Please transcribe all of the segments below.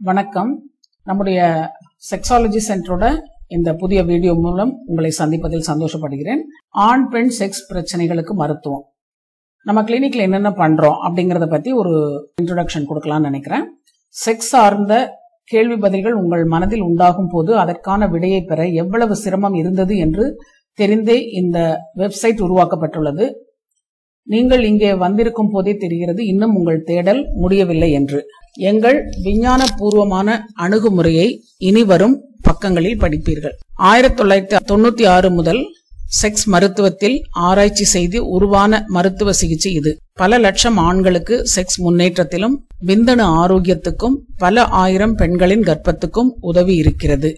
வணக்கம். நம்முடைய செக்ஸாலஜி சென்டரோட இந்த புதிய வீடியோ மூலம் உங்களை சந்திப்பதில் சந்தோஷப்படுகிறேன். ஆண் பெண் செக்ஸ் பிரச்சனைகளுக்கு மருத்துவம் நம்ம கிளினிக்ல என்னென்ன பண்றோம் அப்படிங்கறத பத்தி ஒரு இன்ட்ரோடக்ஷன் கொடுக்கலாம்னு நினைக்கிறேன். செக்ஸ் சார்ந்த கேள்வி பதில்கள் உங்கள் மனதில் உண்டாகும் போது அதற்கான விடையை பெற எவ்வளவு சிரமம் இருந்தது என்று தெரிந்தே இந்த வெப்சைட் உருவாக்கப்பட்டுள்ளது. நீங்கள் இங்கே வந்திருக்கும் போதே தெரிகிறது இன்னும் உங்கள் தேடல் முடியவில்லை என்று. எங்கள் விஞ்ஞான பூர்வமான அணுகுமுறையை இனி வரும் பக்கங்களில் படிப்பீர்கள். 1996 முதல் செக்ஸ் மருத்துவத்தில் ஆராய்ச்சி செய்து உருவான மருத்துவ சிகிச்சை இது. பல லட்சம் ஆண்களுக்கு செக்ஸ் முன்னேற்றத்திலும் விந்தணு ஆரோக்கியத்துக்கும் பல ஆயிரம் பெண்களின் கர்ப்பத்துக்கும் உதவி இருக்கிறது.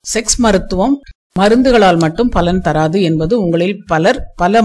செக்ஸ் மருத்துவம் மருந்துகளால் மட்டும் பலன் தராது என்பது உங்களில் பலர் பல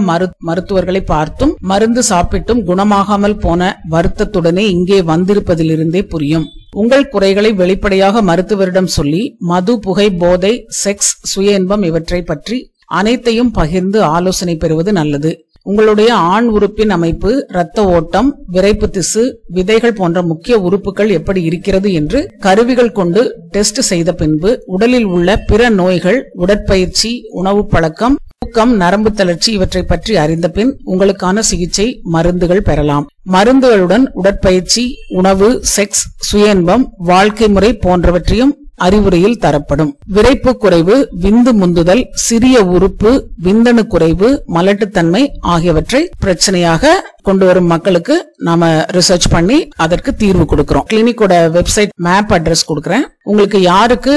மருத்துவர்களை பார்த்தும் மருந்து சாப்பிட்டும் குணமாகாமல் போன வருத்தத்துடனே இங்கே வந்திருப்பதிலிருந்தே புரியும். உங்கள் குறைகளை வெளிப்படையாக மருத்துவரிடம் சொல்லி மது, புகை, போதை, செக்ஸ், சுய இன்பம் இவற்றை பற்றி அனைத்தையும் பகிர்ந்து ஆலோசனை பெறுவது நல்லது. உங்களுடைய ஆண் உறுப்பின் அமைப்பு, இரத்த ஓட்டம், விரைப்பு திசு, விதைகள் போன்ற முக்கிய உறுப்புகள் எப்படி இருக்கிறது என்று கருவிகள் கொண்டு டெஸ்ட் செய்த பின்பு உடலில் உள்ள பிற நோய்கள், உடற்பயிற்சி, உணவு பழக்கம், தூக்கம், நரம்பு தளர்ச்சி இவற்றை பற்றி அறிந்த பின் உங்களுக்கான சிகிச்சை மருந்துகள் பெறலாம். மருந்துகளுடன் உடற்பயிற்சி, உணவு, செக்ஸ், சுய இன்பம், வாழ்க்கை முறை போன்றவற்றையும் அறிவுரையில் தரப்படும். விரைப்பு குறைவு, விந்து முந்துதல், சிறிய உறுப்பு, விந்தணு குறைவு, மலட்டுத்தன்மை ஆகியவற்றை பிரச்சனையாக கொண்டு வரும் மக்களுக்கு நாம ரிசர்ச் பண்ணி அதற்கு தீர்வு கொடுக்கிறோம். கிளினிக்கோட வெப்சைட் மேப் அட்ரஸ் கொடுக்கறேன். உங்களுக்கு யாருக்கு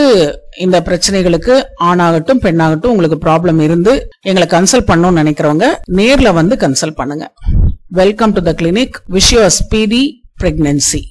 இந்த பிரச்சனைகளுக்கு ஆணாகட்டும் பெண்ணாகட்டும் உங்களுக்கு ப்ராப்ளம் இருந்து எங்களை கன்சல்ட் பண்ணணும்னு நினைக்கிறவங்க நேர்ல வந்து கன்சல்ட் பண்ணுங்க. Welcome to the clinic. Wish you a speedy pregnancy.